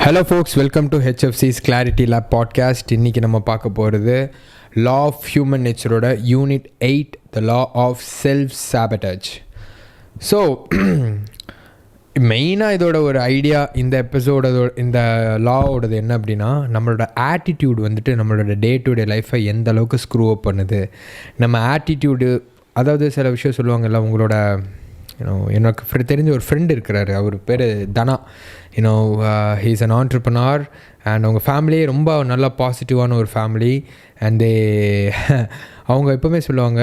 Hello folks, welcome to HFC's clarity lab podcast. இன்றைக்கி நம்ம பார்க்க போகிறது லா ஆஃப் ஹியூமன் நேச்சரோட unit 8, the law of self sabotage. So மெயினாக இதோட ஒரு ஐடியா, இந்த இந்த லாவோடது என்ன அப்படின்னா, நம்மளோட ஆட்டிடியூட் வந்துட்டு நம்மளோட டே டு டே லைஃப்பை எந்த அளவுக்கு ஸ்க்ரூ அப் பண்ணுது. நம்ம ஆட்டிடியூடு, அதாவது சில விஷயம் சொல்லுவாங்கல்ல, உங்களோட எனக்கு தெரிஞ்ச ஒரு ஃப்ரெண்டு இருக்கிறாரு, அவர் பேர் Dhana. He is an entrepreneur and அவங்க ஃபேமிலியே ரொம்ப நல்லா பாசிட்டிவான ஒரு ஃபேமிலி. அண்ட் அவங்க எப்போவுமே சொல்லுவாங்க,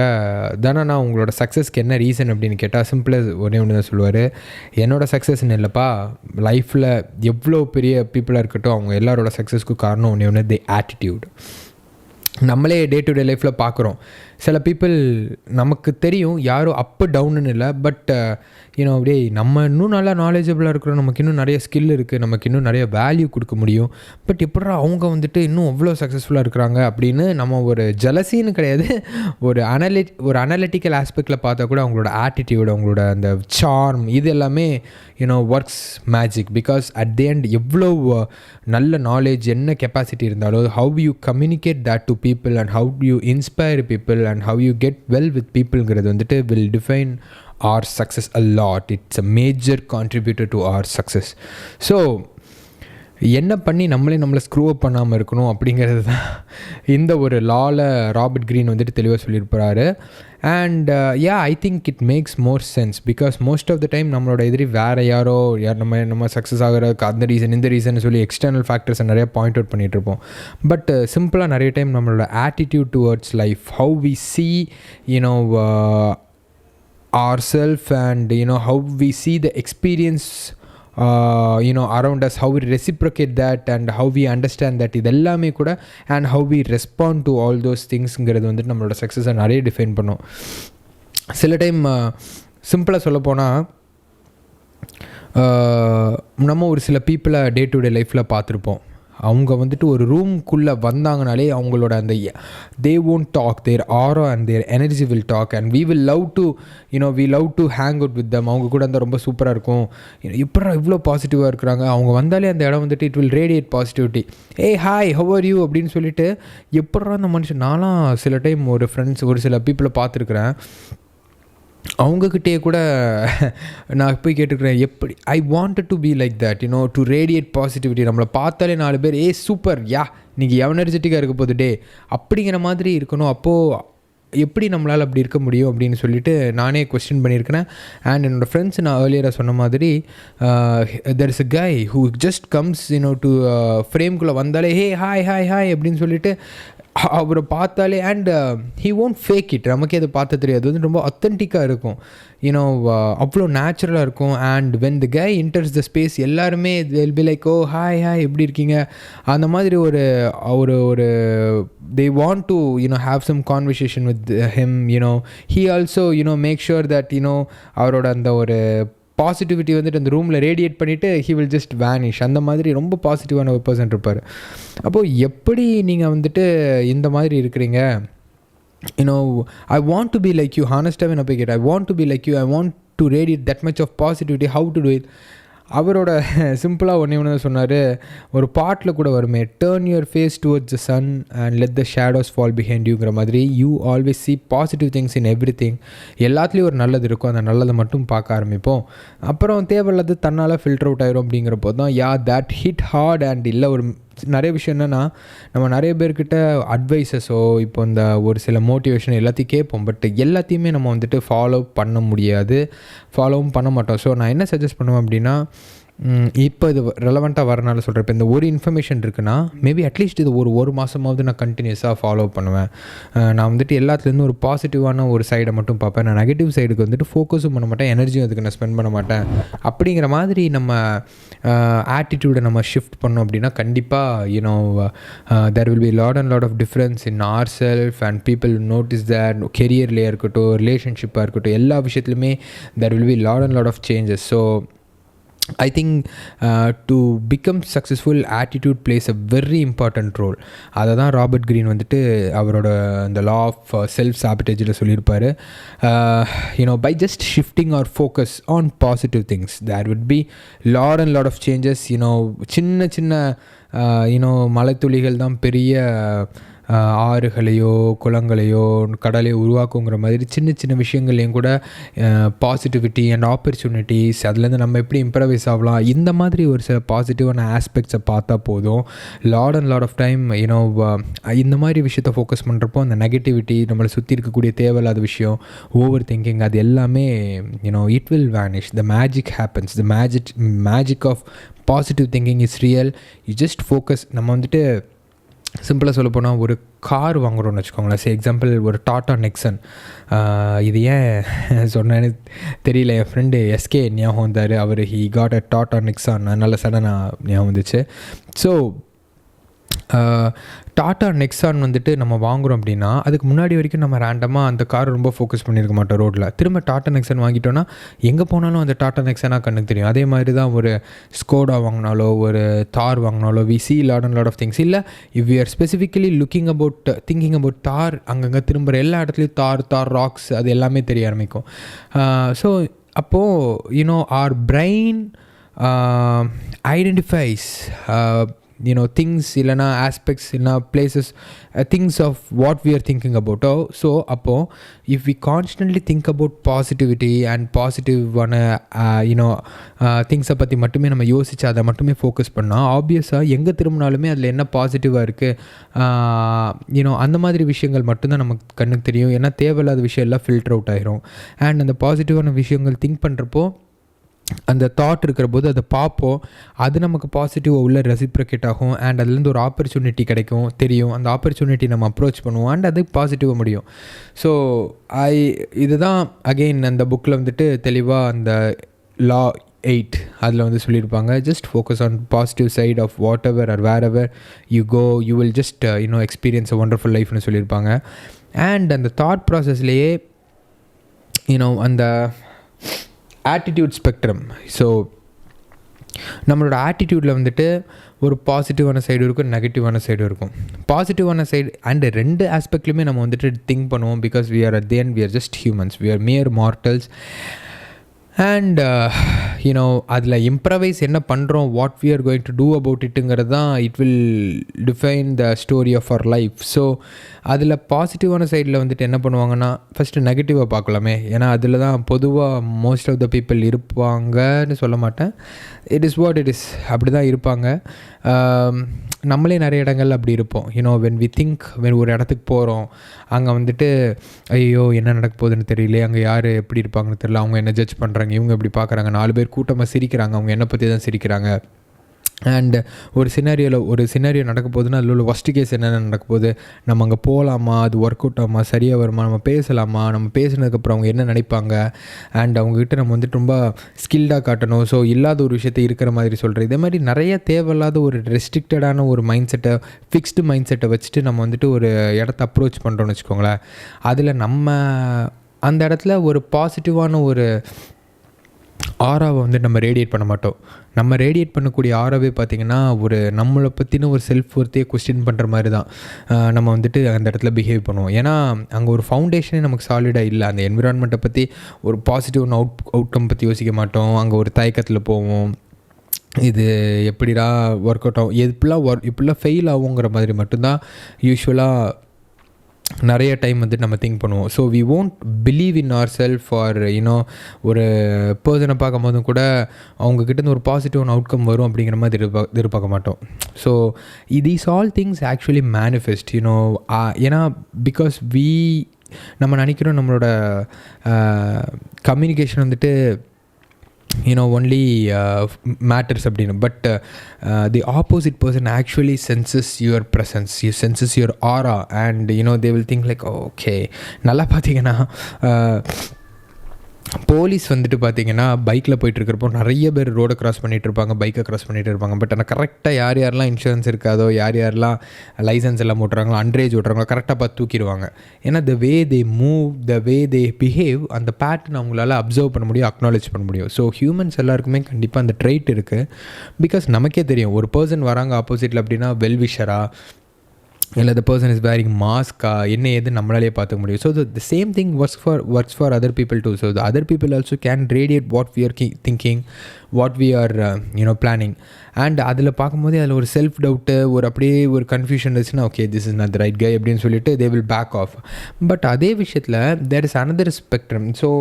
தானண்ணா உங்களோட சக்ஸஸ்க்கு என்ன ரீசன் அப்படின்னு கேட்டால் சிம்பிளாக ஒன்று தான் சொல்லுவார். என்னோடய சக்ஸஸ்ன்னு இல்லைப்பா, லைஃப்பில் எவ்வளோ பெரிய பீப்புளாக இருக்கட்டும், அவங்க எல்லாரோட சக்ஸஸ்க்கும் காரணம் ஒன்று தி ஆட்டிடியூட். நம்மளே டே டு டே லைஃப்பில் பார்க்குறோம், சில பீப்புள் நமக்கு தெரியும் யாரும் அப்பு டவுன்னு இல்லை, பட் அப்படியே நம்ம இன்னும் நல்லா நாலேஜபிளாக இருக்கிறோம், நமக்கு இன்னும் நிறைய ஸ்கில் இருக்குது, நமக்கு இன்னும் நிறைய வேல்யூ கொடுக்க முடியும். பட் எப்படா அவங்க வந்துட்டு இன்னும் அவ்வளோ சக்ஸஸ்ஃபுல்லாக இருக்கிறாங்க அப்படின்னு நம்ம ஒரு ஜலசின்னு கிடையாது, ஒரு அனலிட்டிக்கல் ஆஸ்பெக்டில் பார்த்தா கூட அவங்களோட ஆட்டிடியூட், அவங்களோட அந்த சார்ம், இது எல்லாமே works magic. Because at the end எவ்வளோ நல்ல நாலேஜ், என்ன கெப்பாசிட்டி இருந்தாலும், how you communicate that to people and how you inspire people and how you get well with peopleங்கிறது வந்துட்டு will define our success a lot. It's a major contributor to our success. So என்ன பண்ணி நம்மளை screw அப் பண்ணாமல் இருக்கணும் அப்படிங்கிறது தான் இந்த ஒரு லாவில் ராபர்ட் க்ரீன் வந்துட்டு தெளிவாக சொல்லியிருப்பாரு. And I think it makes more sense. Because most of the time நம்மளோட எதிரி வேறு யார் நம்ம சக்ஸஸ் ஆகிறதுக்கு அந்த ரீசன் இந்த ரீசன் சொல்லி எக்ஸ்டர்னல் ஃபேக்டர்ஸை நிறையா பாயிண்ட் அவுட் பண்ணிகிட்ருப்போம். பட் சிம்பிளாக நிறைய டைம் நம்மளோட attitude towards life, how we see ourself and how we see the experience around us, how we reciprocate that and how we understand that இதெல்லாமே கூட, and how we respond to all those thingsங்கிறது வந்துட்டு நம்மளோட சக்ஸஸை நிறைய define பண்ணும். சில time சிம்பிளாக சொல்ல போனால், நம்ம ஒரு சில பீப்புளை டே டு டே லைஃப்பில் பார்த்துருப்போம். அவங்க வந்துட்டு ஒரு ரூம்குள்ளே வந்தாங்கனாலே அவங்களோட அந்த they won't talk, their aura and their energy will talk and we love to hang out with them. அவங்க கூட இருந்தால் ரொம்ப சூப்பராக இருக்கும். இப்போ இவ்வளோ பாசிட்டிவாக இருக்கிறாங்க, அவங்க வந்தாலே அந்த இடம் வந்துட்டு it will radiate positivity. Hi how are you அப்படின்னு சொல்லிட்டு எப்படா அந்த மனுஷன். நான்லாம் சில டைம் ஒரு சில பீப்புளை பார்த்துருக்குறேன், அவங்கக்கிட்டே கூட நான் போய் கேட்டுக்கிறேன், எப்படி I wanted to be like that, to radiate positivity. நம்மளை பார்த்தாலே 4 பேர் சூப்பர், நீங்கள் எனர்ஜெட்டிக்காக இருக்க போது டே அப்படிங்கிற மாதிரி இருக்கணும். அப்போது எப்படி நம்மளால் அப்படி இருக்க முடியும் அப்படின்னு சொல்லிட்டு நானே கொஸ்டின் பண்ணியிருக்கிறேன். அண்ட் என்னோடய ஃப்ரெண்ட்ஸ், நான் ஏர்லியராக சொன்ன மாதிரி, there is a guy who just comes to ஃப்ரேம்குள்ளே வந்தாலே ஹாய் ஹாய் ஹாய் அப்படின்னு சொல்லிட்டு அவரை பார்த்தாலே, and he won't fake it. நமக்கே அதை பார்த்து தெரியாது, வந்து ரொம்ப அத்தன்டிக்காக இருக்கும், அவ்வளோ நேச்சுரலாக இருக்கும். And when the guy enters the space, எல்லாருமே will be like, oh hi hi எப்படி இருக்கீங்க, அந்த மாதிரி ஒரு ஒரு they want to have some conversation with him. He also make sure that அவரோட அந்த ஒரு பாசிட்டிவிட்டி வந்துட்டு அந்த ரூமில் ரேடியேட் பண்ணிவிட்டு he will just vanish. அந்த மாதிரி ரொம்ப பாசிட்டிவான ஒரு பர்சன் இருப்பார். அப்போது எப்படி நீங்கள் வந்துட்டு இந்த மாதிரி இருக்கிறீங்க, I want to be like you, honestly நான் போய் கேட்டேன், I want to be like you, I want to radiate that much of positivity, how to do it. அவரோட சிம்பிளாக ஒன்று சொன்னார், ஒரு பாட்டில் கூட வருமே, turn your face towards the sun and let the shadows fall behind யூங்கிற மாதிரி, you always see positive things in everything. எல்லாத்துலேயும் ஒரு நல்லது இருக்கும், அந்த நல்லதை மட்டும் பார்க்க ஆரம்பிப்போம். அப்புறம் தேவையில்லாத தன்னால் ஃபில்டர் அவுட் ஆயிரும். அப்படிங்கிறப்போ தான் தட் ஹிட் ஹார்ட். அண்ட் இல்லை, ஒரு நிறைய விஷயம் என்னென்னா, நம்ம நிறைய பேர்கிட்ட அட்வைஸஸோ இப்போ இந்த ஒரு சில மோட்டிவேஷன் எல்லாத்தையும் கேட்போம், பட் எல்லாத்தையுமே நம்ம வந்துட்டு ஃபாலோ பண்ண முடியாது, ஃபாலோவும் பண்ண மாட்டோம். ஸோ நான் என்ன சஜஸ்ட் பண்ணுவேன் அப்படின்னா, இப்போ இது ரெலவெண்ட்டாக வரனால சொல்கிறேன். இப்போ இந்த ஒரு இன்ஃபர்மேஷன் இருக்குன்னா, மேபி அட்லீஸ்ட் இது ஒரு மாதமாவது நான் கண்டினியூஸாக ஃபாலோ பண்ணுவேன். நான் வந்துட்டு எல்லாத்துலேருந்து ஒரு பாசிட்டிவான ஒரு சைடை மட்டும் பார்ப்பேன். நான் நெகட்டிவ் சைடுக்கு வந்துட்டு ஃபோக்கஸும் பண்ண மாட்டேன், எனர்ஜியும் அதுக்கு நான் ஸ்பெண்ட் பண்ண மாட்டேன். அப்படிங்கிற மாதிரி நம்ம ஆட்டிடியூடை நம்ம ஷிஃப்ட் பண்ணோம் அப்படின்னா, கண்டிப்பாக there will be lot of difference in ourself and people notice that. கெரியர்லேயே இருக்கட்டும், ரிலேஷன்ஷிப்பாக இருக்கட்டும், எல்லா விஷயத்துலையுமே there will be lot of changes. So I think to become successful, attitude plays a very important role. அதை தான் Robert green வந்துட்டு அவரோட இந்த law of self சாபிட்டேஜில் சொல்லியிருப்பார். By just shifting our focus on positive things, there would be lot of changes. சின்ன சின்ன மலைத்துளிகள் தான் பெரிய ஆறுகளையோ குளங்களையோ கடலையோ உருவாக்குங்கிற மாதிரி சின்ன சின்ன விஷயங்கள்லையும் கூட பாசிட்டிவிட்டி அண்ட் ஆப்பர்ச்சுனிட்டிஸ், அதுலேருந்து நம்ம எப்படி இம்ப்ரவைஸ் ஆகலாம், இந்த மாதிரி ஒரு சில பாசிட்டிவான ஆஸ்பெக்ட்ஸை பார்த்தா போதும். லாட் ஆஃப் டைம் இந்த மாதிரி விஷயத்தை ஃபோக்கஸ் பண்ணுறப்போ அந்த நெகட்டிவிட்டி, நம்மளை சுற்றி இருக்கக்கூடிய தேவையில்லாத விஷயம், ஓவர் திங்கிங், அது எல்லாமே it will vanish. The magic happens. The magic of positive thinking is real. You just focus. நம்ம வந்துட்டு சிம்பிளாக சொல்ல போனால் ஒரு கார் வாங்குகிறோன்னு வச்சுக்கோங்களேன். எக்ஸாம்பிள் ஒரு டாட்டா நெக்ஸன். இது ஏன் சொன்னேன்னு தெரியல, என் ஃப்ரெண்டு எஸ்கே ஞாபகம் வந்தார். அவர் he got a Tata Nexon, நல்ல சடனாக ஞாபகம் வந்துச்சு. ஸோ டாட்டா நெக்ஸான் வந்துட்டு நம்ம வாங்குகிறோம் அப்படின்னா அதுக்கு முன்னாடி வரைக்கும் நம்ம ரேண்டமாக அந்த கார் ரொம்ப ஃபோக்கஸ் பண்ணியிருக்க மாட்டோம் ரோட்டில். திரும்ப டாட்டா நெக்ஸான் வாங்கிட்டோன்னா எங்கே போனாலும் அந்த டாட்டா நெக்ஸானாக கண்ணுக்கு தெரியும். அதே மாதிரி தான் ஒரு ஸ்கோடா வாங்கினாலோ ஒரு தார் வாங்கினாலோ we see lot of things. இல்லை if we are specifically thinking about Thar, அங்கங்கே திரும்புகிற எல்லா இடத்துலையும் தார் ராக்ஸ், அது எல்லாமே தெரிய ஆரம்பிக்கும். ஸோ அப்போது our brain identifies things, இல்லைனா ஆஸ்பெக்ட்ஸ், இல்லைனா places, things of what we are thinking about. So அப்போது if we constantly think about positivity and பாசிட்டிவான திங்ஸை பற்றி மட்டுமே நம்ம யோசித்து அதை மட்டுமே ஃபோக்கஸ் பண்ணால் ஆப்வியஸாக எங்கே திரும்பினாலுமே அதில் என்ன பாசிட்டிவாக இருக்குது அந்த மாதிரி விஷயங்கள் மட்டும்தான் நமக்கு கண்ணுக்கு தெரியும். ஏன்னா தேவையில்லாத விஷயம் எல்லாம் ஃபில்டர் அவுட் ஆகிரும். அண்ட் அந்த பாசிட்டிவான விஷயங்கள் திங்க் பண்ணுறப்போ அந்த தாட் இருக்கிற போது அதை பார்ப்போம், அது நமக்கு பாசிட்டிவாக உள்ள ரெசிப்ரிகேட் ஆகும். அண்ட் அதுலேருந்து ஒரு ஆப்பர்ச்சுனிட்டி கிடைக்கும், தெரியும். அந்த ஆப்பர்ச்சுனிட்டி நம்ம அப்ரோச் பண்ணுவோம் அண்ட் அது பாசிட்டிவாக முடியும். ஸோ இதுதான் அகெயின் அந்த புக்கில் வந்துட்டு தெளிவாக அந்த லா 8 அதில் வந்து சொல்லியிருப்பாங்க. Just focus on positive side of whatever are wherever you go, you will just experience a wonderful லைஃப்னு சொல்லியிருப்பாங்க. அண்ட் அந்த தாட் ப்ராசஸ்லேயே அந்த ஆட்டிடியூட் ஸ்பெக்ட்ரம். ஸோ நம்மளோட ஆட்டிடியூடில் வந்துட்டு ஒரு பாசிட்டிவான சைடு இருக்கும், நெகட்டிவான சைடு இருக்கும். பாசிட்டிவான சைடு அண்ட் ரெண்டு ஆஸ்பெக்ட்லையுமே நம்ம வந்துட்டு திங்க் பண்ணுவோம். Because we are at the end we are just humans, we are mere mortals. And அதில் இம்ப்ரவைஸ் என்ன பண்ணுறோம், what we are going to do about இட்டுங்கிறது தான் it will define the story of our life. So அதில் பாசிட்டிவான சைடில் வந்துட்டு என்ன பண்ணுவாங்கன்னா ஃபஸ்ட்டு நெகட்டிவாக பார்க்கலாமே. ஏன்னா அதில் தான் பொதுவாக மோஸ்ட் ஆஃப் த பீப்புள் இருப்பாங்கன்னு சொல்ல மாட்டேன், it is what it is, அப்படி தான் இருப்பாங்க. நம்மளே நிறைய இடங்கள் அப்படி இருப்போம். வென் வி திங்க், வென் ஒரு இடத்துக்கு போகிறோம், அங்கே வந்துட்டு ஐயோ என்ன நடக்க போகுதுன்னு தெரியல, அங்கே யார் எப்படி இருப்பாங்கன்னு தெரியல, அவங்க என்ன ஜட்ஜ் பண்ணுறாங்க, இவங்க எப்படி பார்க்குறாங்க, 4 பேர் கூட்டமாக சிரிக்கிறாங்க, அவங்க என்னை பற்றி தான் சிரிக்கிறாங்க. அண்ட் ஒரு சினாரியோ நடக்க போகுதுன்னா அதில் உள்ள ஃபஸ்ட்டு கேஸ் என்னென்ன நடக்க போகுது, நம்ம அங்கே போகலாமா, அது ஒர்க் அவுட் ஆகுமா, சரியாக வருமா, நம்ம பேசலாமா, நம்ம பேசினதுக்கப்புறம் அவங்க என்ன நினைப்பாங்க, அண்ட் அவங்கக்கிட்ட நம்ம வந்துட்டு ரொம்ப ஸ்கில்டாக காட்டணும், ஸோ இல்லாத ஒரு விஷயத்தை இருக்கிற மாதிரி சொல்கிறேன். இதே மாதிரி நிறைய தேவையில்லாத ஒரு ரெஸ்ட்ரிக்டடான ஒரு மைண்ட் செட்டை, ஃபிக்ஸ்டு மைண்ட் செட்டை வச்சுட்டு நம்ம வந்துட்டு ஒரு இடத்த அப்ரோச் பண்ணுறோன்னு வச்சுக்கோங்களேன். அதில் நம்ம அந்த இடத்துல ஒரு பாசிட்டிவான ஒரு ஆராவை வந்து நம்ம ரேடியேட் பண்ண மாட்டோம். நம்ம ரேடியேட் பண்ணக்கூடிய ஆராவே பார்த்திங்கன்னா ஒரு நம்மளை பற்றின ஒரு செல்ஃப் ஒர்த்தையே கொஸ்டின் பண்ணுற மாதிரி தான் நம்ம வந்துட்டு அந்த இடத்துல பிஹேவ் பண்ணுவோம். ஏன்னா அங்கே ஒரு ஃபவுண்டேஷனே நமக்கு சாலிடாக இல்லை. அந்த என்விரான்மெண்ட்டை பற்றி ஒரு பாசிட்டிவ் அவுட்கம் பற்றி யோசிக்க மாட்டோம். அங்கே ஒரு தயக்கத்தில் போவோம், இது எப்படிடா ஒர்க் அவுட் ஆகும், இப்படிலாம் ஃபெயில் ஆகுங்கிற மாதிரி மட்டும்தான் யூஸ்வலாக நிறைய டைம் வந்துட்டு நம்ம திங்க் பண்ணுவோம். So we won't believe in ourself. Or ஒரு பர்சனை பார்க்கும் போதும் கூட அவங்கக்கிட்டேருந்து ஒரு பாசிட்டிவான அவுட்கம் வரும் அப்படிங்கிற மாதிரி எதிர்பார்க்க மாட்டோம். So these all things actually manifest ஏன்னா பிகாஸ் நம்ம நினைக்கிறோம் நம்மளோட கம்யூனிகேஷன் வந்துட்டு only matters அப்படின்னு. But the opposite person actually senses your presence, you senses your aura, and they will think like okay. நல்லா பார்த்தீங்கன்னா போலீஸ் வந்துட்டு பார்த்தீங்கன்னா பைக்கில் போயிட்டுருக்கிறப்போ நிறைய பேர் ரோடை க்ராஸ் பண்ணிகிட்டு இருப்பாங்க, பைக்கை க்ராஸ் பண்ணிகிட்டு இருப்பாங்க. பட் ஆனால் கரெக்டாக யாரெல்லாம் இன்சூரன்ஸ் இருக்காதோ, யாரெல்லாம் லைசன்ஸ் எல்லாம் ஓட்டுறாங்களோ, அண்ட்ரேஜ் ஓட்டுறாங்களோ கரெக்டாக பார்த்து தூக்கிடுவாங்க. ஏன்னா the way they move, the way they behave, அந்த பேட்டர்ன் அவங்களால அப்சர்வ் பண்ண முடியும், அக்னாலேஜ் பண்ண முடியும். ஸோ ஹியூமன்ஸ் எல்லாருக்குமே கண்டிப்பாக அந்த ட்ரைட் இருக்குது. பிகாஸ் நமக்கே தெரியும் ஒரு பர்சன் வராங்க ஆப்போசிட்டில் அப்படின்னா வெல்விஷரா இல்லை த பர்சன் இஸ் வேரிங் மாஸ்கா என்ன ஏது நம்மளாலே பார்த்துக்க முடியும். So the same thing works for other people too. So the other people also can radiate what we are thinking, what we are planning. And அதில் பார்க்கும்போது அதில் ஒரு செல்ஃப் டவுட்டு, ஒரு அப்படியே ஒரு கன்ஃபியூஷன் இருந்துச்சுன்னா okay this is not the right guy அப்படின்னு சொல்லிட்டு they will back off. But அதே விஷயத்தில் there is another spectrum. So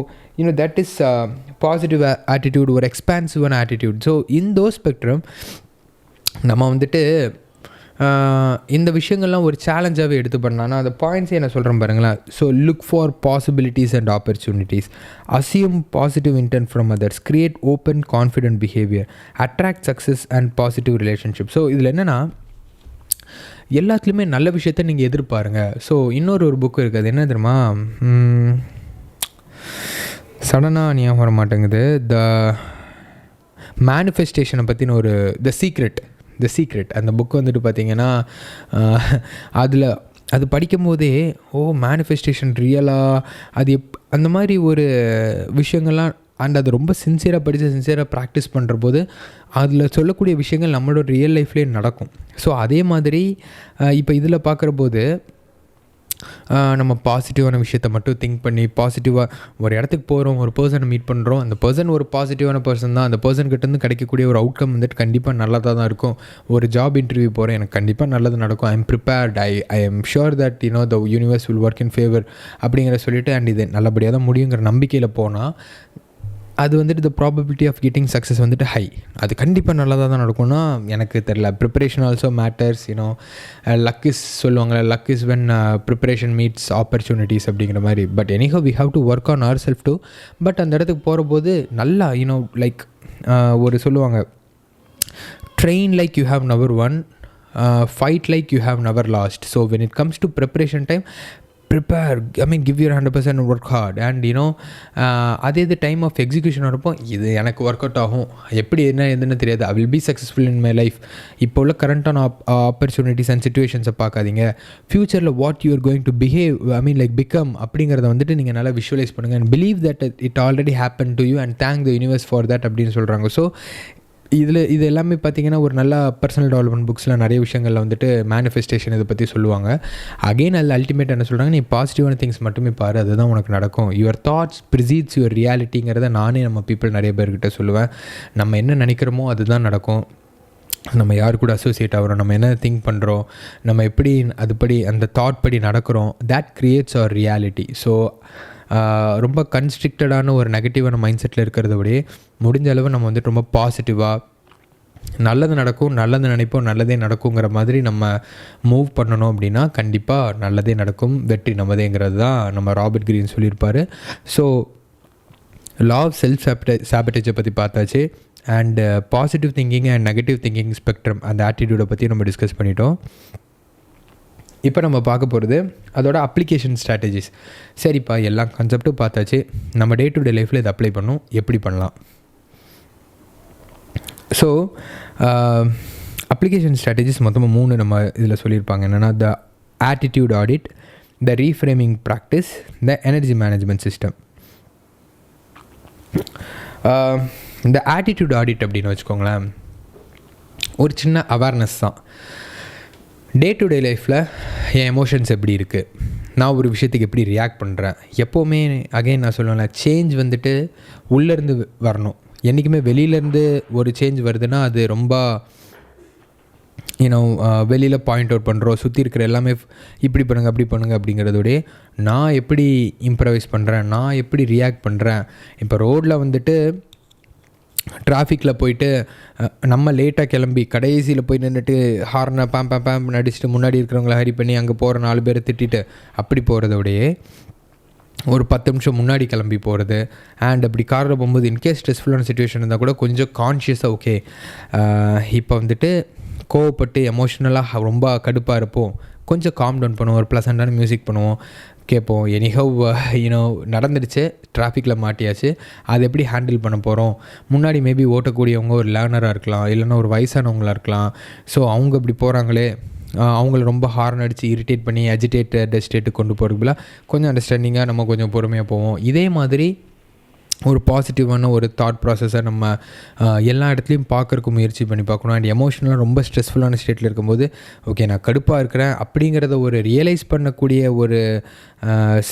that is positive attitude, ஒரு எக்ஸ்பான்சிவான ஆட்டிடியூட். ஸோ இன் தோ ஸ்பெக்ட்ரம் நம்ம வந்துட்டு இந்த விஷயங்கள்லாம் ஒரு சேலஞ்சாகவே எடுத்து பண்ணால் அந்த பாயிண்ட்ஸே என்ன சொல்கிறேன் பாருங்களேன். So look for possibilities and opportunities, assume positive intend from others, create open confident behaviour, attract success and positive relationship. So இதில் என்னென்னா எல்லாத்துலேயுமே நல்ல விஷயத்த நீங்கள் எதிர்பாருங்க. ஸோ இன்னொரு புக் இருக்குது, அது என்ன தெரியுமா, சடனாக ஞாபகம் வர மாட்டேங்குது. த மேனிஃபெஸ்டேஷனை பற்றின ஒரு த சீக்ரெட் அந்த புக் வந்துட்டு பார்த்திங்கன்னா அது படிக்கும் போதே மேனிஃபெஸ்டேஷன் ரியலாக அது அந்த மாதிரி ஒரு விஷயங்கள்லாம் அண்ட் அது ரொம்ப சின்சியராக ப்ராக்டிஸ் பண்ணுற போது அதில் சொல்லக்கூடிய விஷயங்கள் நம்மளோட ரியல் லைஃப்லேயே நடக்கும். ஸோ அதே மாதிரி இப்போ இதில் பார்க்குற போது நம்ம பாசிட்டிவான விஷயத்த மட்டும் திங்க் பண்ணி பாசிட்டிவாக ஒரு இடத்துக்கு போகிறோம், ஒரு பர்சனை மீட் பண்ணுறோம், அந்த பர்சன் ஒரு பாசிட்டிவான பர்சன் தான், அந்த பர்சன்கிட்டேருந்து கிடைக்கக்கூடிய ஒரு அவுட்கம் வந்துட்டு கண்டிப்பாக நல்லதாக தான் இருக்கும். ஒரு ஜாப் இன்டர்வியூ போகிறேன், எனக்கு கண்டிப்பாக நல்லது நடக்கும், I am prepared, I am sure that the universe will work in favour அப்படிங்கிற சொல்லிவிட்டு அண்ட் இது நல்லபடியாக தான் முடியுங்கிற நம்பிக்கையில் போனால் அது வந்துட்டு the probability of getting success வந்துட்டு ஹை. அது கண்டிப்பாக நல்லதாக தான் நடக்கும்னா எனக்கு தெரில. Preparation also matters. Luck is சொல்லுவாங்கள்ல, luck is when preparation meets opportunities அப்படிங்கிற மாதிரி. But anyhow we have to work on our self too. But அந்த இடத்துக்கு போகிற போது நல்லா லைக் ஒரு சொல்லுவாங்க, train like you have never won, fight like you have never lost. So when it comes to preparation time, prepare, give your 100% and work hard. And அதே இது time of execution வரப்போ இது எனக்கு ஒர்க் அவுட் ஆகும், எப்படி எதுன்னு தெரியாது, I will be successful in my life. இப்போ உள்ள கரண்ட்டான ஆப்பர்ச்சுனிட்டிஸ் அண்ட் சிச்சுவேஷன்ஸை பார்க்காதீங்க, ஃப்யூச்சரில் what you are going to behave, become அப்படிங்கிறத வந்துட்டு நீங்கள் நல்லா விஷுவலைஸ் பண்ணுங்கள். And believe that it already happen to you and thank the universe for that அப்படின்னு சொல்கிறாங்க. ஸோ இது எல்லாமே பார்த்திங்கன்னா ஒரு நல்ல பர்சனல் டெவலப்மெண்ட் புக்ஸில் நிறைய விஷயங்களில் வந்துட்டு மேனிஃபெஸ்டேஷன் இதை பற்றி சொல்லுவாங்க. அகெயின் அதில் அல்டிமேட் என்ன சொல்கிறாங்க, நீ பாசிட்டிவான திங்ஸ் மட்டுமே பாரு, அதுதான் உனக்கு நடக்கும். யுவர் தாட்ஸ் ப்ரிசீட்ஸ் யுவர் ரியாலிட்டிங்கிறத நானே நம்ம பீப்புள் நிறைய பேர்கிட்ட சொல்லுவேன். நம்ம என்ன நினைக்கிறோமோ அதுதான் நடக்கும். நம்ம யார் கூட அசோசியேட் ஆகிறோம், நம்ம என்ன திங்க் பண்ணுறோம், நம்ம எப்படி அதுபடி அந்த தாட் படி நடக்கிறோம், that creates our reality. So ரொம்ப கன்ஸ்ட்ரிக்டடான ஒரு நெகட்டிவான மைண்ட் செட்டில் இருக்கிறத விட முடிஞ்ச அளவு நம்ம வந்துட்டு ரொம்ப பாசிட்டிவாக நல்லது நடக்கும், நல்லது நினைப்போம், நல்லதே நடக்குங்கிற மாதிரி நம்ம மூவ் பண்ணணும். அப்படின்னா கண்டிப்பாக நல்லதே நடக்கும், வெற்றி நமதேங்கிறது தான் நம்ம ராபர்ட் கிரீன் சொல்லியிருப்பார். ஸோ லா ஆஃப் செல்ஃப்-சாபட்டேஜை பற்றி பார்த்தாச்சு. And positive thinking and negative thinking spectrum அந்த ஆட்டிடியூடை பற்றி நம்ம டிஸ்கஸ் பண்ணிட்டோம். இப்போ நம்ம பார்க்க போகிறது அதோட அப்ளிகேஷன் ஸ்ட்ராட்டஜிஸ். சரிப்பா, எல்லா கான்செப்ட்டும் பார்த்தாச்சு, நம்ம டே டு டே லைஃப்பில் இதை அப்ளை பண்ணணும், எப்படி பண்ணலாம்? ஸோ அப்ளிகேஷன் ஸ்ட்ராட்டஜிஸ் மொத்தமாக 3 நம்ம இதில் சொல்லியிருப்பாங்க. என்னென்னா த attitude audit, the reframing practice, the energy management system. இந்த ஆட்டிடியூட் ஆடிட் அப்படின்னு வச்சுக்கோங்களேன், ஒரு சின்ன அவேர்னஸ் தான். டே டு டே லைஃப்பில் என் எமோஷன்ஸ் எப்படி இருக்குது, நான் ஒரு விஷயத்துக்கு எப்படி ரியாக்ட் பண்ணுறேன். எப்போவுமே அகைன் நான் சொல்லுவேன்ல, சேஞ்ச் வந்துட்டு உள்ளேருந்து வரணும். என்றைக்குமே வெளியிலேருந்து ஒரு சேஞ்ச் வருதுன்னா அது ரொம்ப வெளியில் பாயிண்ட் அவுட் பண்ணுறோம், சுற்றி இருக்கிற எல்லாமே இப்படி பண்ணுங்கள் அப்படி பண்ணுங்கள் அப்படிங்கிறதோடய நான் எப்படி இம்ப்ரவைஸ் பண்ணுறேன், நான் எப்படி ரியாக்ட் பண்ணுறேன். இப்போ ரோட்டில் வந்துட்டு டிராஃபிக்கில் போயிட்டு நம்ம லேட்டாக கிளம்பி கடைசியில் போய் நின்றுட்டு ஹார்னை பேம் நடிச்சுட்டு முன்னாடி இருக்கிறவங்கள ஹரி பண்ணி அங்கே போகிற 4 பேரை திட்டிட்டு அப்படி போகிறதோடையே ஒரு 10 நிமிஷம் முன்னாடி கிளம்பி போகிறது. அண்ட் அப்படி காரில் போகும்போது இன்கேஸ் ஸ்ட்ரெஸ்ஃபுல்லான சிச்சுவேஷன் இருந்தால் கூட கொஞ்சம் கான்ஷியஸாக ஓகே இப்போ வந்துட்டு கோவப்பட்டு எமோஷ்னலாக ரொம்ப கடுப்பாக இருப்போம், கொஞ்சம் காம் டவுன் பண்ணுவோம், ஒரு ப்ளசண்டான மியூசிக் பண்ணுவோம், கேட்போம். எனிஹவ் நடந்துடுச்சு, டிராஃபிக்கில் மாட்டியாச்சு, அதை எப்படி ஹேண்டில் பண்ண போகிறோம். முன்னாடி மேபி ஓட்டக்கூடியவங்க ஒரு லேர்னராக இருக்கலாம், இல்லைன்னா ஒரு வயசானவங்களாக இருக்கலாம். ஸோ அவங்க இப்படி போகிறாங்களே, அவங்கள ரொம்ப ஹார்ன் அடித்து இரிட்டேட் பண்ணி அஜிடேட்டட் ஸ்டேட்டுக்கு கொண்டு போகிறதுக்குள்ள கொஞ்சம் அண்டர்ஸ்டாண்டிங்காக நம்ம கொஞ்சம் பொறுமையாக போவோம். இதே மாதிரி ஒரு பாசிட்டிவான ஒரு தாட் ப்ராசஸை நம்ம எல்லா இடத்துலையும் பார்க்குறக்கு முயற்சி பண்ணி பார்க்கணும். அண்ட் எமோஷனலாக ரொம்ப ஸ்ட்ரெஸ்ஃபுல்லான ஸ்டேட்டில் இருக்கும்போது ஓகே நான் கடுப்பாக இருக்கிறேன் அப்படிங்கிறத ஒரு ரியலைஸ் பண்ணக்கூடிய ஒரு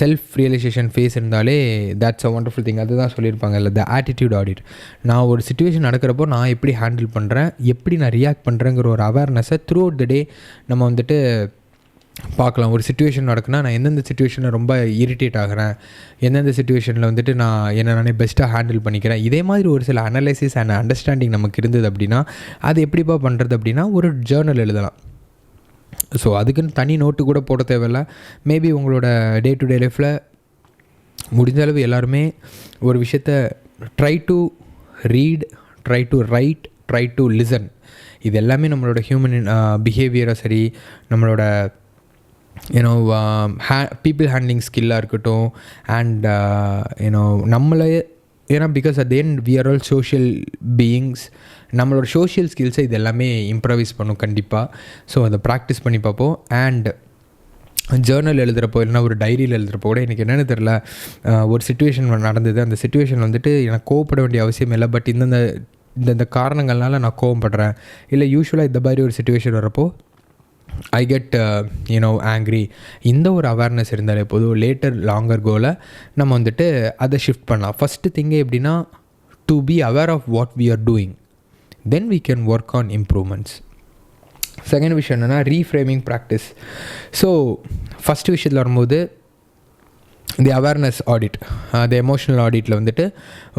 செல்ஃப் ரியலைசேஷன் ஃபேஸ் இருந்தாலே தேட்ஸ் அ ஒண்டர்ஃபுல் திங். அதுதான் சொல்லியிருப்பாங்க இல்லை, த ஆட்டிடியூட் ஆடிட். நான் ஒரு சுச்சுவேஷன் நடக்கிறப்போ நான் எப்படி ஹேண்டில் பண்ணுறேன், எப்படி நான் ரியாக்ட் பண்ணுறேங்கிற ஒரு அவேர்னஸை த்ரூ அவுட் த டே நம்ம வந்துட்டு பார்க்கலாம். ஒரு சிச்சுவேஷன் நடக்குன்னா நான் எந்தெந்த சிச்சுவேஷனில் ரொம்ப இரிட்டேட் ஆகிறேன், எந்தெந்த சிச்சுவேஷனில் வந்துட்டு நான் நானே பெஸ்ட்டாக ஹேண்டில் பண்ணிக்கிறேன். இதே மாதிரி ஒரு சில அனலைசிஸ் அண்ட் அண்டர்ஸ்டாண்டிங் நமக்கு இருந்தது அப்படின்னா அது எப்படிப்பா பண்ணுறது அப்படின்னா ஒரு ஜேர்னல் எழுதலாம். ஸோ அதுக்குன்னு தனி நோட்டு கூட போட தேவையில்லை. மேபி உங்களோட டே டு டே லைஃப்பில் முடிஞ்ச அளவு எல்லாருமே ஒரு விஷயத்த try to read, try to right, try to listen. இது எல்லாமே நம்மளோட ஹியூமன் பிஹேவியராக சரி, நம்மளோட பீப்புள் ஹேண்ட்லிங் ஸ்கில்லாக இருக்கட்டும், அண்ட் நம்மளே because at the end we are all social beings. நம்மளோட சோஷியல் ஸ்கில்ஸை இது எல்லாமே இம்ப்ரவைஸ் பண்ணும் கண்டிப்பாக. ஸோ அதை ப்ராக்டிஸ் பண்ணி பார்ப்போம். அண்ட் ஜேர்னல் எழுதுகிறப்போ இல்லைனா ஒரு டைரியில் எழுதுகிறப்போ கூட எனக்கு என்னென்னு தெரில, ஒரு சிச்சுவேஷன் நடந்தது, அந்த சிச்சுவேஷன் வந்துட்டு எனக்கு கோவப்பட வேண்டிய அவசியம் இல்லை, பட் இந்த காரணங்கள்னால நான் கோவப்படுறேன், இல்லை யூஸ்வலாக இந்த மாதிரி ஒரு சிச்சுவேஷன் வரப்போ ஐ கெட் ஆங்க்ரி. இந்த ஒரு அவேர்னஸ் இருந்தாலே போதும். லேட்டர் லாங்கர் கோலை நம்ம வந்துட்டு அதை ஷிஃப்ட் பண்ணலாம். ஃபஸ்ட்டு திங்கே எப்படின்னா to be aware of what we are doing, then we can work on improvements. Second விஷயம் என்னென்னா ரீஃப்ரேமிங் ப்ராக்டிஸ். ஸோ ஃபஸ்ட்டு விஷயத்தில் வரும்போது தி அவேர்னஸ் ஆடிட், அது எமோஷ்னல் ஆடிட்டில் வந்துட்டு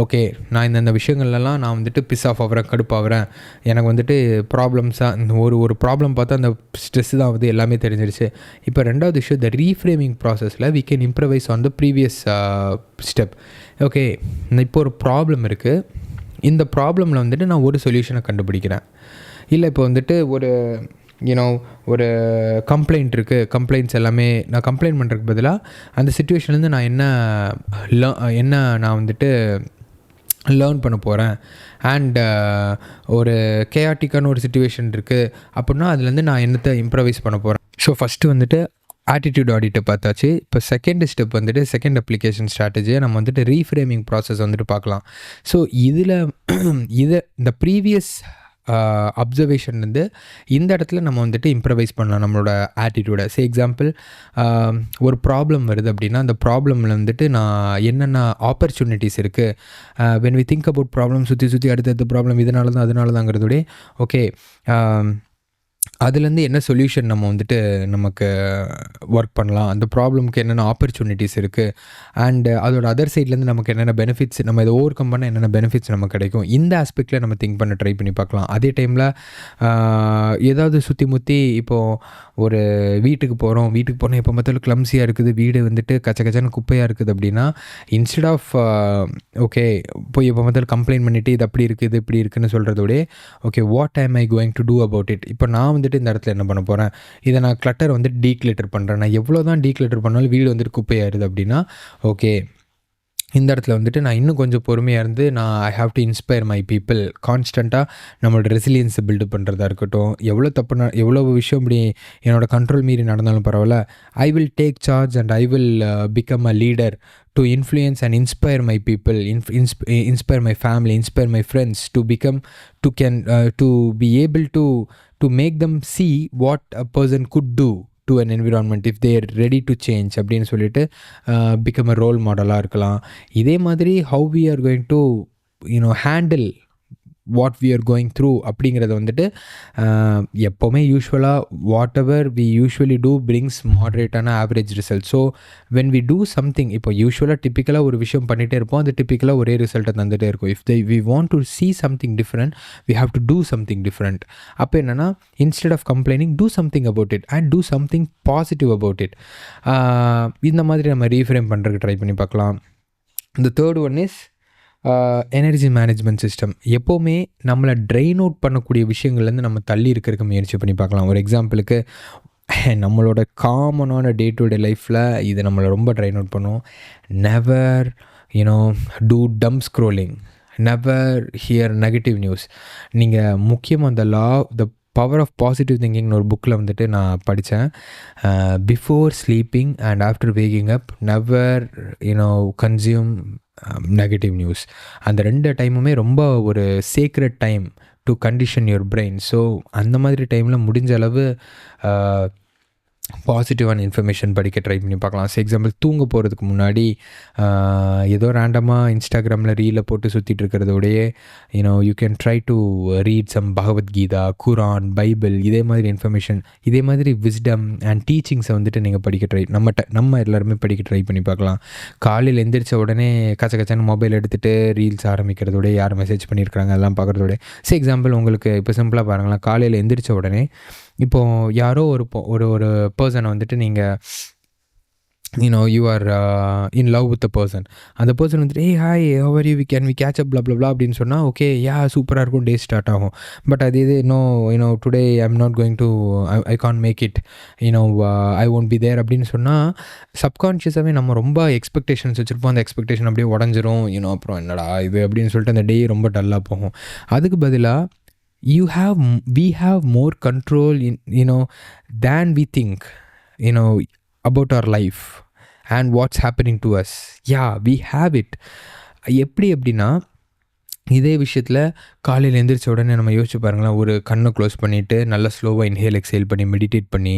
ஓகே நான் இந்தந்த விஷயங்கள்லாம் நான் வந்துட்டு பிஸ் ஆஃப் ஆகிறேன், கடுப்பாகிறேன், எனக்கு வந்துட்டு ப்ராப்ளம்ஸாக இந்த ஒரு ப்ராப்ளம் பார்த்தா அந்த ஸ்ட்ரெஸ்ஸு தான் வந்து எல்லாமே தெரிஞ்சிருச்சு. இப்போ ரெண்டாவது விஷயம் த ரீஃப்ரேமிங் ப்ராசஸில் we can improvise on the previous step. Okay இப்போ ஒரு ப்ராப்ளம் இருக்குது, இந்த ப்ராப்ளமில் வந்துட்டு நான் ஒரு சொல்யூஷனை கண்டுபிடிக்கிறேன். இல்லை இப்போ வந்துட்டு ஒரு கம்ப்ளைண்ட் இருக்குது, கம்ப்ளைண்ட்ஸ் எல்லாமே நான் கம்ப்ளைண்ட் பண்ணுறதுக்கு பதிலாக அந்த சிச்சுவேஷன்லேருந்து நான் என்ன நான் வந்துட்டு லேர்ன் பண்ண போகிறேன். அண்ட் ஒரு கேயாட்டிக்கான ஒரு சிச்சுவேஷன் இருக்குது அப்படின்னா அதுலேருந்து நான் என்னத்தை இம்ப்ரவைஸ் பண்ண போகிறேன். ஸோ ஃபஸ்ட்டு வந்துட்டு ஆட்டிடியூட் ஆடிட்டை பார்த்தாச்சு. இப்போ செகண்ட் ஸ்டெப் வந்துட்டு செகண்ட் அப்ளிகேஷன் ஸ்ட்ராட்டஜியை நம்ம வந்துட்டு ரீஃப்ரேமிங் ப்ராசஸ் வந்துட்டு பார்க்கலாம். ஸோ இந்த ப்ரீவியஸ் அப்சர்வேஷன் வந்து இந்த இடத்துல நம்ம வந்துட்டு இம்ப்ரவைஸ் பண்ணலாம் நம்மளோட ஆட்டிடியூடை. எக்ஸாம்பிள் ஒரு ப்ராப்ளம் வருது அப்படின்னா அந்த ப்ராப்ளமில் வந்துட்டு நான் என்னென்ன ஆப்பர்ச்சுனிட்டிஸ் இருக்குது, when we think about problem சுற்றி அடுத்தடுத்த ப்ராப்ளம் இதனால தாங்கிறதோடய ஓகே அதுலேருந்து என்ன சொல்யூஷன் நம்ம வந்துட்டு நமக்கு ஒர்க் பண்ணலாம், அந்த ப்ராப்ளம்க்கு என்னென்ன ஆப்பர்ச்சுனிட்டிஸ் இருக்குது, அண்டு அதோட அதர் சைட்லேருந்து நமக்கு என்னென்ன பெனிஃபிட்ஸ், நம்ம இதை ஓவர் கம் பண்ணால் என்னென்ன பெனிஃபிட்ஸ் நமக்கு கிடைக்கும், இந்த ஆஸ்பெக்டில் நம்ம திங்க் பண்ண ட்ரை பண்ணி பார்க்கலாம். அதே டைமில் ஏதாவது சுற்றி முற்றி இப்போது ஒரு வீட்டுக்கு போகிறோம் எப்போ பார்த்தாலும் கிளம்ஸியாக இருக்குது, வீடு வந்துட்டு கச்சன்னு குப்பையாக இருக்குது அப்படின்னா இன்ஸ்டெட் ஆஃப் ஓகே போய் எப்போ பார்த்தாலும் கம்ப்ளைண்ட் பண்ணிவிட்டு இது அப்படி இருக்குது இது இப்படி இருக்குதுன்னு சொல்கிறதோட okay what I'm I going to do about it. இப்போ நான் வந்துட்டு இந்த இடத்துல என்ன பண்ண போகிறேன், இதை நான் கிளட்டர் வந்து டீக்ளட்டர் பண்ணுறேன். நான் எவ்வளோ தான் டீக்ளட்டர் பண்ணாலும் வீடு வந்துட்டு குப்பையாயிருது அப்படின்னா ஓகே இந்த இடத்துல வந்துட்டு நான் இன்னும் கொஞ்சம் பொறுமையாக இருந்து நான் I have to inspire my people. கான்ஸ்டண்ட்டாக நம்மளோட ரெசிலியன்ஸை பில்டு பண்ணுறதா இருக்கட்டும், எவ்வளோ விஷயம் இப்படி என்னோடய கண்ட்ரோல் மீறி நடந்தாலும் பரவாயில்ல, ஐ will take charge and I will become a leader to influence and inspire my people, inspire my family, inspire my friends to be able to make them see what a person could do to an environment if they are ready to change அப்படின்னு சொல்லிட்டு become a role மாடலாக இருக்கலாம். இதே மாதிரி how we are going to handle what we are going through அப்படிங்கிறத வந்துட்டு எப்போவுமே யூஸ்வலாக whatever we usually do brings மாடரேட்டான average result. So when we do something, இப்போ யூஸ்வலாக டிப்பிக்கலாக ஒரு விஷயம் பண்ணிகிட்டே இருப்போம், அது டிப்பிக்கலாக ஒரே ரிசல்ட்டை தந்துகிட்டே இருக்கும். If we want to see something different, we have to do something different. அப்போ என்னென்னா instead of complaining, do something about it and do something positive about it. இந்த மாதிரி நம்ம ரீஃப்ரேம் பண்ணுறதுக்கு ட்ரை பண்ணி பார்க்கலாம். The third one is energy management system. எப்போவுமே நம்மளை ட்ரெயின் அவுட் பண்ணக்கூடிய விஷயங்கள்லேருந்து நம்ம தள்ளி இருக்கிறதுக்கு முயற்சி பண்ணி பார்க்கலாம். ஒரு எக்ஸாம்பிளுக்கு நம்மளோட காமனான டே டு டே லைஃப்பில் இது நம்மளை ரொம்ப ட்ரைன் அவுட் பண்ணும். நெவர் டூ டம் scrolling, never here negative news. நீங்கள் முக்கியமாக அந்த த பவர் ஆஃப் பாசிட்டிவ் திங்கிங்னு ஒரு புக்கில் வந்துட்டு நான் படித்தேன். Before sleeping and after waking up never consume negative news. அந்த 2 டைமுமே ரொம்ப ஒரு secret time to condition your brain. So அந்த மாதிரி டைமில் முடிஞ்ச அளவு பாசிட்டிவான இன்ஃபர்மேஷன் படிக்க ட்ரை பண்ணி பார்க்கலாம். ஃபார் எக்ஸாம்பிள், தூங்க போகிறதுக்கு முன்னாடி ஏதோ ரேண்டமாக இன்ஸ்டாகிராமில் ரீலை போட்டு சுற்றிட்டு இருக்கிறதோடையே you can try to read some Bhagavad Gita, Quran, Bible, இதே மாதிரி இன்ஃபர்மேஷன், இதே மாதிரி விஸ்டம் அண்ட் டீச்சிங்ஸை வந்துட்டு நீங்கள் படிக்க நம்ம எல்லாருமே படிக்க ட்ரை பண்ணி பார்க்கலாம். காலையில் எந்திரிச்ச உடனே கச்சன்னு மொபைல் எடுத்துகிட்டு ரீல்ஸ் ஆரம்பிக்கிறதோட யார் மெசேஜ் பண்ணியிருக்கிறாங்க அதெல்லாம் பார்க்குறதோட. ஃபார் எக்ஸாம்பிள், உங்களுக்கு இப்போ சிம்பிளாக பாருங்களேன், காலையில் எந்திரிச்ச உடனே இப்போது யாரோ ஒரு பர்சனை வந்துட்டு நீங்கள் you are in love with a person. அந்த பர்சன் வந்துட்டு hi how are you, we catch up blah அப்படின்னு சொன்னால் ஓகே சூப்பராக இருக்கும், டே ஸ்டார்ட் ஆகும். பட் அது இது today I am not going to, I can't make it, I won't be there அப்படின்னு சொன்னால் சப்கான்ஷியஸாகவே நம்ம ரொம்ப எக்ஸ்பெக்டேஷன்ஸ் வச்சுருப்போம். அந்த எக்ஸ்பெக்டேஷன் அப்படியே உடஞ்சிரும். அப்புறம் என்னடா இது அப்படின்னு சொல்லிட்டு அந்த டே ரொம்ப டல்லாக போகும். அதுக்கு பதிலாக we have more control than we think about our life and what's happening to us. We have it. எப்படின்னா இதே விஷயத்தில் காலையில் எழுந்திரிச்ச உடனே நம்ம யோசிச்சு பாருங்களேன், ஒரு கண்ணை க்ளோஸ் பண்ணிவிட்டு நல்லா ஸ்லோவாக இன்ஹேல் எக்ஸேல் பண்ணி மெடிடேட் பண்ணி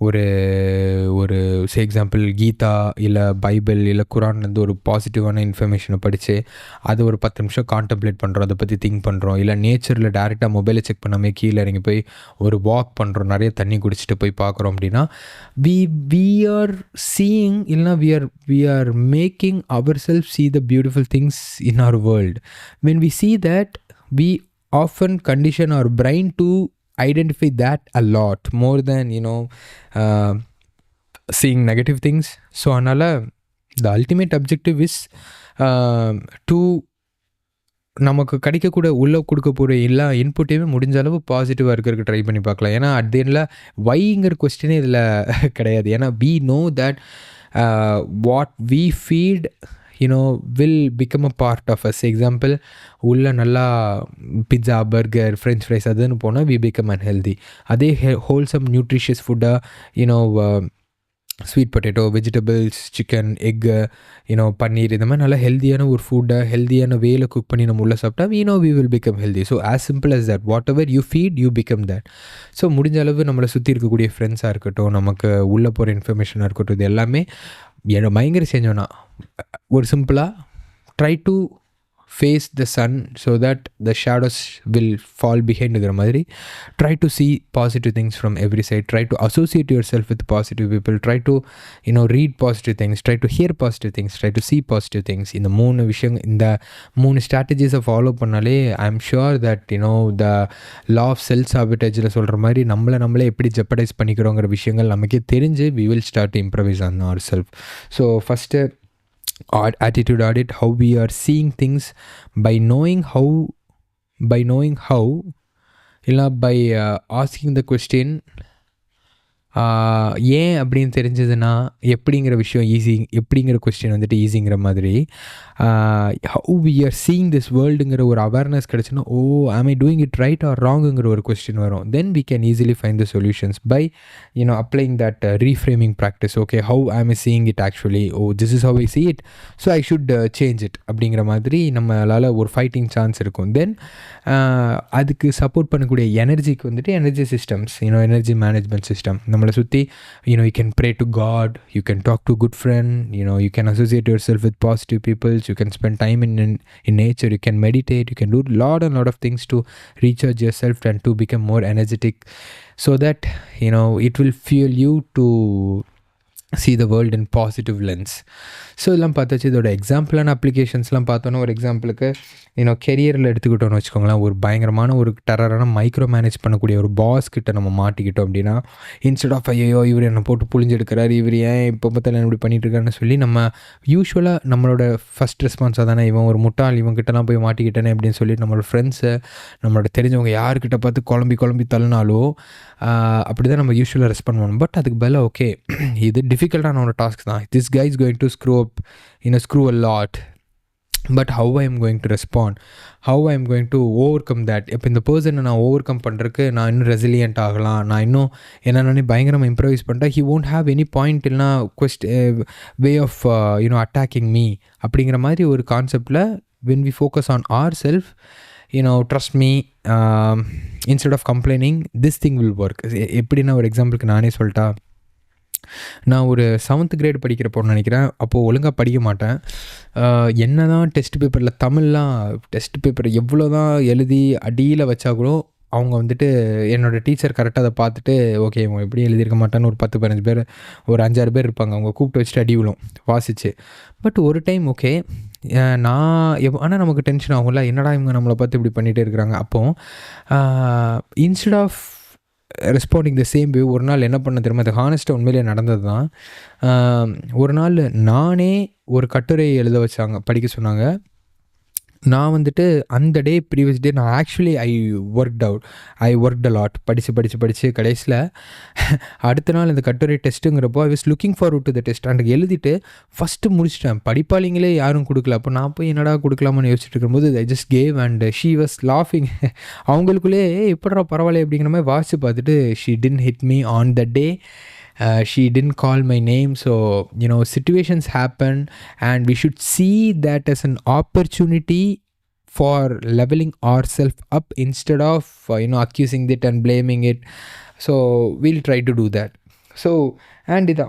ஒரு எக்ஸாம்பிள் கீதா இல்லை பைபிள் இல்லை குரான்லேருந்து ஒரு பாசிட்டிவான இன்ஃபர்மேஷனை படித்து அதை ஒரு 10 நிமிஷம் கான்டம்ப்ளேட் பண்ணுறோம், அதை பற்றி திங்க் பண்ணுறோம். இல்லை நேச்சரில் டேரெக்டாக மொபைலை செக் பண்ணாமல் கீழே இறங்கி போய் ஒரு வாக் பண்ணுறோம், நிறைய தண்ணி குடிச்சிட்டு போய் பார்க்குறோம் அப்படின்னா we are seeing, இல்லைனா we are making ourselves see the beautiful things in our world. When we see that, we often condition our brain to identify that a lot more than seeing negative things. So anala the ultimate objective is to நமக்கு கிடைக்கக்கூட உள்ளே கொடுக்க போகிற எல்லா இன்புட்டையுமே முடிஞ்ச அளவு பாசிட்டிவாக இருக்கிறதுக்கு try பண்ணி பார்க்கலாம். ஏன்னா அட் தி எண்டில் வைங்கிற கொஸ்டினே இதில் கிடையாது. ஏன்னா we know that what we feed will become a part of us. Example, உள்ள நல்லா பிட்ஸா, பர்கர், ஃப்ரெஞ்ச் ஃப்ரைஸ் அதுன்னு போனால் we become unhealthy. அதே ஹோல்சம் நியூட்ரிஷியஸ் ஃபுட்டாக sweet potato, vegetables, chicken, egg, paneer, இந்த மாதிரி நல்லா ஹெல்த்தியான ஒரு ஃபுட்டை ஹெல்த்தியான வேல குக் பண்ணி நம்ம உள்ளே சாப்பிட்டா we will become healthy. So as simple as that, whatever you feed you become that. So முடிஞ்ச அளவு நம்மளை சுற்றி இருக்கக்கூடிய ஃப்ரெண்ட்ஸாக இருக்கட்டும், நமக்கு உள்ளே போகிற இன்ஃபர்மேஷனாக இருக்கட்டும், இது எல்லாமே பயங்கர செஞ்சோன்னா ஒரு சிம்பிளாக try to face the sun so that the shadows will fall behind the மாதிரி try to see positive things from every side. Try to associate yourself with positive people. Try to read positive things. Try to hear positive things. Try to see positive things. இந்த 3 விஷயம், இந்த 3 strategies follow பண்ணாலே I am sure that the law of self-sabotage சொல்கிற மாதிரி நம்மளே எப்படி ஜெப்படைஸ் பண்ணிக்கிறோங்கிற விஷயங்கள் நமக்கே தெரிஞ்சு we will start to improvise on ourselves. So first attitude audit, how we are seeing things by knowing how illa by asking the question ஏன் அப்படின்னு தெரிஞ்சதுன்னா எப்படிங்கிற விஷயம் ஈஸி, எப்படிங்கிற கொஸ்டின் வந்துட்டு ஈஸிங்கிற மாதிரி how we are seeing this வேர்ல்டுங்கிற ஒரு awareness கிடச்சுன்னா am I doing it right or wrongங்கிற ஒரு கொஸ்டின் வரும். Then we can easily find the solutions by applying that reframing practice. Okay, how am I seeing it actually? This is how I see it, so I should change it அப்படிங்கிற மாதிரி நம்மளால் ஒரு fighting chance இருக்கும். தென் அதுக்கு support பண்ணக்கூடிய எனர்ஜிக்கு வந்துட்டு energy systems, energy management system நம்மளை சுற்றி you can pray to God, you can talk to a good friend, you can associate yourself with positive people, you can spend time in nature, you can meditate, you can do lot of things to recharge yourself and to become more energetic, so that it will fuel you to see the world in positive lens. So இதெல்லாம் பார்த்தாச்சு. இதோட எக்ஸாம்பிளான அப்ளிகேஷன்ஸ்லாம் பார்த்தோன்னா, ஒரு எக்ஸாம்பிளுக்கு கெரியரில் எடுத்துக்கிட்டோன்னு வச்சுக்கோங்களேன். ஒரு பயங்கரமான ஒரு டெரரான மைக்ரோ மேனேஜ் பண்ணக்கூடிய ஒரு பாஸ் கிட்ட நம்ம மாட்டிக்கிட்டோம் அப்படின்னா, இன்ஸ்டெட் ஆஃப் ஐயோ இவர் என்னை போட்டு புழிஞ்செடுக்கிறாரு, இவர் ஏன் இப்போ பார்த்தாலும் இப்படி பண்ணிட்டு இருக்காருன்னு சொல்லி நம்ம யூஸ்வலாக நம்மளோட ஃபஸ்ட் ரெஸ்பான்ஸாக தானே, இவன் ஒரு முட்டாள், இவங்ககிட்டலாம் போய் மாட்டிக்கிட்டேனே அப்படின்னு சொல்லி நம்மளோட ஃப்ரெண்ட்ஸை, நம்மளோட தெரிஞ்சவங்க யார்கிட்ட பார்த்து குழம்பி தள்ளினாலும் அப்படி தான் நம்ம யூஸ்வலாக ரெஸ்பாண்ட் பண்ணணும். பட் அதுக்கு பதிலாக ஓகே, இது டிஃபிகல்ட்டான ஒரு டாஸ்க் தான், this guy is going to screw up, screw a lot, but how I am going to respond, how I am going to overcome that. இப்போ இந்த பர்சனை நான் ஓவர் கம் பண்ணுறதுக்கு நான் இன்னும் ரெசிலியன்ட் ஆகலாம், நான் இன்னும் என்னென்னு பயங்கரமாக இம்ப்ரவைஸ் பண்ணிட்டேன், he won't have any point இல்லைனா வே ஆஃப் attacking me அப்படிங்கிற மாதிரி ஒரு கான்செப்டில் when we focus on ourselves, trust me, instead of complaining, this thing will work. எப்படின்னா ஒரு எக்ஸாம்பிளுக்கு நானே சொல்லிட்டா, நான் ஒரு 7th grade படிக்கிறப்போன்னு நினைக்கிறேன். அப்போது ஒழுங்காக படிக்க மாட்டேன். என்ன தான் டெஸ்ட் பேப்பரில் தமிழ்லாம் டெஸ்ட் பேப்பர் எவ்வளோ தான் எழுதி அடியில் வச்சா கூட அவங்க வந்துட்டு என்னோடய டீச்சர் கரெக்டாக அதை பார்த்துட்டு ஓகே இவங்க எப்படி எழுதியிருக்க மாட்டான்னு ஒரு 10-15 பேர், ஒரு 5-6 பேர் இருப்பாங்க, அவங்க கூப்பிட்டு வச்சுட்டு அடி விழும் வாசிச்சு. பட் ஒரு டைம் ஓகே நான் ஆனால் நமக்கு டென்ஷன் ஆகும்ல, என்னடா இவங்க நம்மளை பார்த்து இப்படி பண்ணிகிட்டே இருக்கிறாங்க. அப்போது instead of responding the same way, ஒரு நாள் என்ன பண்ண தெரியுமா, அது ஹானஸ்ட்டாக உண்மையிலே நடந்தது தான். ஒரு நாள் நானே ஒரு கட்டுரை எழுத வச்சாங்க, படிக்க சொன்னாங்க. நான் வந்துட்டு அந்த டே ப்ரீவியஸ் டே நான் actually I worked a lot, படித்து கடைசியில் அடுத்த நாள் இந்த கட்டுரை டெஸ்ட்டுங்கிறப்போ I was looking forward to the test. அன்றைக்கு எழுதிட்டு ஃபஸ்ட்டு முடிச்சிட்டேன். படிப்பாளிங்களே யாரும் கொடுக்கல. அப்போ நான் போய் என்னடா கொடுக்கலாமான்னு யோசிச்சுட்டு இருக்கும்போது I just gave and she was லாஃபிங். அவங்களுக்குள்ளே எப்படா பரவாயில்ல அப்படிங்கிற மாதிரி வாசித்து பார்த்துட்டு she didn't hit me on the day. She didn't call my name. So situations happen and we should see that as an opportunity for leveling ourselves up instead of accusing it and blaming it. So we'll try to do that. So and இது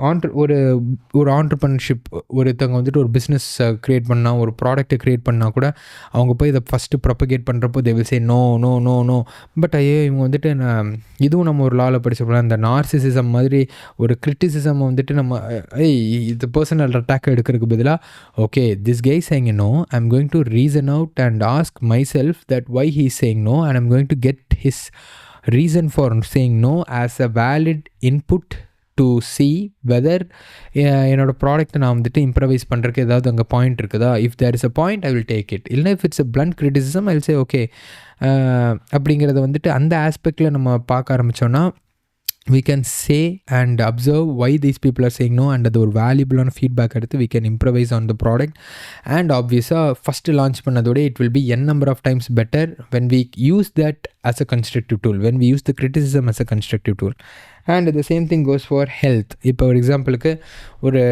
ஒரு entrepreneurship, ஒருத்தவங்க வந்துட்டு ஒரு business create பண்ணால், ஒரு ப்ராடக்ட்டை create பண்ணால் கூட அவங்க போய் இதை ஃபஸ்ட்டு ப்ரொபகேட் பண்ணுறப்போ they will say no no no no. But ஐயோ இவங்க வந்துட்டு இதுவும் நம்ம ஒரு லாவில் படிச்சப்போலாம் இந்த நார்சிசிசம் மாதிரி ஒரு கிரிட்டிசிசம் வந்துட்டு நம்ம இது பர்சனல் அட்டாக் எடுக்கிறதுக்கு பதிலாக okay this guy saying no, I am going to reason out and ask myself that why he saying no and I'm going to get his reason for saying no as a valid input to see whether என்னோடய ப்ராடக்ட்டை நான் வந்துட்டு improvise பண்ணுறதுக்கு ஏதாவது அங்கே point இருக்குதா. If there is a point I will take it. இல்லைனா if it's a blunt criticism I will say okay. அப்படிங்கிறத வந்துட்டு அந்த ஆஸ்பெக்டில் நம்ம பார்க்க ஆரம்பித்தோன்னா we can say and observe why these people are saying no and அது ஒரு வேல்யூபிளான ஃபீட்பேக் எடுத்து we can improvise on the product. and obviously first launch பண்ணதோட it will be n number of times better when we use that as a constructive tool, when we use the criticism as a constructive tool. and the same thing goes for health. இப்போ ஒரு எக்ஸாம்பிளுக்கு ஒரு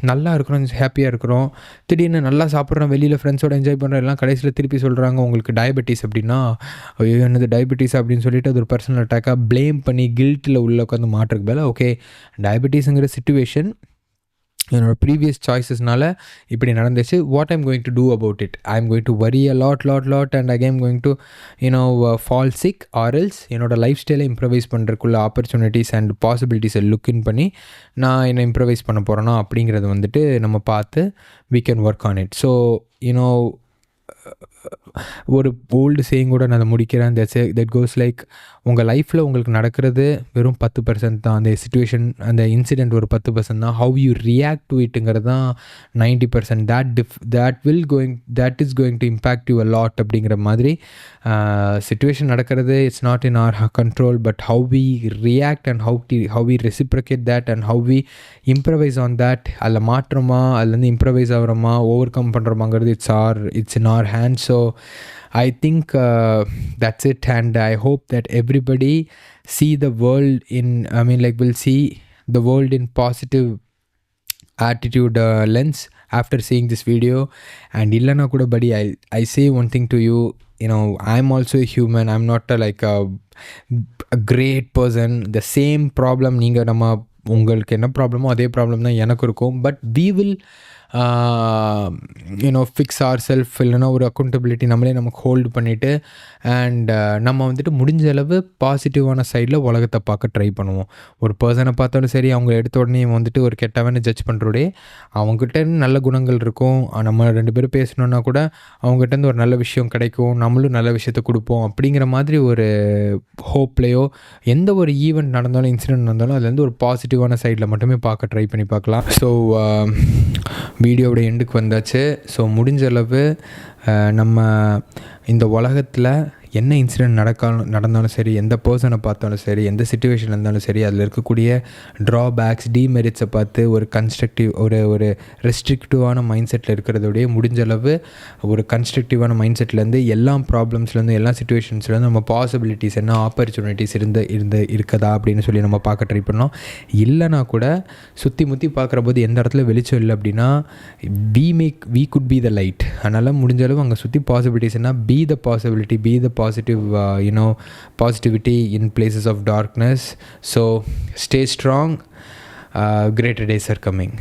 நல்லா இருக்கிறோம், ஹாப்பியாக இருக்கிறோம், திடீர்னு நல்லா சாப்பிட்றோம், வெளியில் ஃப்ரெண்ட்ஸோட என்ஜாய் பண்ணுறோம், எல்லாம் கடைசியில் திருப்பி சொல்கிறாங்க உங்களுக்கு டயபெட்டிஸ் அப்படின்னா, ஐயோ என்னது டயபெட்டிஸ் அப்படின்னு சொல்லிட்டு அது ஒரு பர்சனல் அட்டாக்காக ப்ளேம் பண்ணி கில்ட்டில் உள்ள உட்காந்து மாட்டுறதுக்கு மேலே ஓகே டயபெட்டிஸுங்கிற சிச்சுவேஷன் என்னோடய ப்ரீவியஸ் சாய்ஸஸ்னால இப்படி நடந்துச்சு, what I'm going to do about it. I am going to worry a lot and again going to fall sick or else என்னோடய லைஃப் ஸ்டைலை இம்ப்ரவைஸ் பண்ணுறதுக்குள்ள ஆப்பர்ச்சுனிட்டிஸ் அண்ட் பாசிபிலிட்டிஸை லுக்கின் பண்ணி நான் என்ன இம்ப்ரவைஸ் பண்ண போகிறேன்னா அப்படிங்கிறத வந்துட்டு நம்ம பார்த்து we can work on it. So ஒரு ஓல்டு சேயிங் கூட நான் அதை முடிக்கிறேன். தட் கோஸ் லைக் உங்கள் லைஃப்பில் உங்களுக்கு நடக்கிறது வெறும் 10% தான், அந்த சிச்சுவேஷன் அந்த இன்சிடெண்ட் ஒரு 10% தான். ஹவ் யூ ரியாக்ட் டு இட்டுங்கிறது தான் 90%. that is going to impact you a lot அப்படிங்கிற மாதிரி சிச்சுவேஷன் நடக்கிறது it's not in our control, but how we react and how we reciprocate that and how we improvise on that. அதில் மாற்றமா அதுலேருந்து improvise ஆகிறோமா overcome பண்ணுறோமாங்கிறது it's in our hands. So I think that's it, and I hope that everybody see the world will see the world in positive attitude lens after seeing this video. And illana kuda buddy, I say one thing to you, I'm also a human. I'm not a great person. The same problem நீங்க நம்ம உங்களுக்கு என்ன ப்ராப்ளமோ அதே problem தான் எனக்கு இருக்கும். But we will fix ourself, இல்லைனா ஒரு அக்கௌண்டபிலிட்டி நம்மளே நமக்கு ஹோல்டு பண்ணிவிட்டு அண்ட் நம்ம வந்துட்டு முடிஞ்ச அளவு பாசிட்டிவான சைடில் உலகத்தை பார்க்க ட்ரை பண்ணுவோம். ஒரு பர்சனை பார்த்தாலும் சரி, அவங்க எடுத்த உடனே வந்துட்டு ஒரு கெட்டவன்னு ஜட்ஜ் பண்ணுறோடே, அவங்ககிட்ட நல்ல குணங்கள் இருக்கும். நம்ம 2 பேரும் பேசணுன்னா கூட அவங்ககிட்டருந்து ஒரு நல்ல விஷயம் கிடைக்கும், நம்மளும் நல்ல விஷயத்தை கொடுப்போம் அப்படிங்கிற மாதிரி ஒரு ஹோப்லேயோ, எந்த ஒரு ஈவெண்ட் நடந்தாலும், இன்சிடென்ட் நடந்தாலும் அதுலேருந்து ஒரு பாசிட்டிவான சைடில் மட்டுமே பார்க்க ட்ரை பண்ணி பார்க்கலாம். ஸோ வீடியோவோட எண்டுக்கு வந்தாச்சு. ஸோ முடிஞ்ச அளவு நம்ம இந்த உலகத்தில் என்ன இன்சிடென்ட் நடந்தாலும் சரி, எந்த பர்சனை பார்த்தாலும் சரி, எந்த சிச்சுவேஷன் இருந்தாலும் சரி, அதில் இருக்கக்கூடிய ட்ராபேக்ஸ், டிமெரிட்ஸை பார்த்து ஒரு கன்ஸ்ட்ரக்டிவ் ஒரு ரெஸ்ட்ரிக்டிவான மைண்ட் செட்டில் இருக்கிறதோடைய முடிஞ்ச அளவு ஒரு கன்ஸ்ட்ரக்டிவான மைண்ட் செட்லேருந்து எல்லா ப்ராப்ளம்ஸ்லேருந்து, எல்லா சிச்சுவேஷன்ஸ்லேருந்து நம்ம பாசிபிலிட்டிஸ் என்ன, ஆப்பர்ச்சுனிட்டிஸ் இருக்குதா அப்படின்னு சொல்லி நம்ம பார்க்க ட்ரை பண்ணோம். இல்லைனா கூட சுற்றி முற்றி பார்க்குற போது எந்த இடத்துல வெளிச்சம் இல்லை அப்படின்னா we could be the light. அதனால் முடிஞ்ச அளவு அங்கே சுற்றி பாசிபிலிட்டிஸ் என்ன, be the possibility, be the positive positivity in places of darkness. So stay strong. Greater days are coming.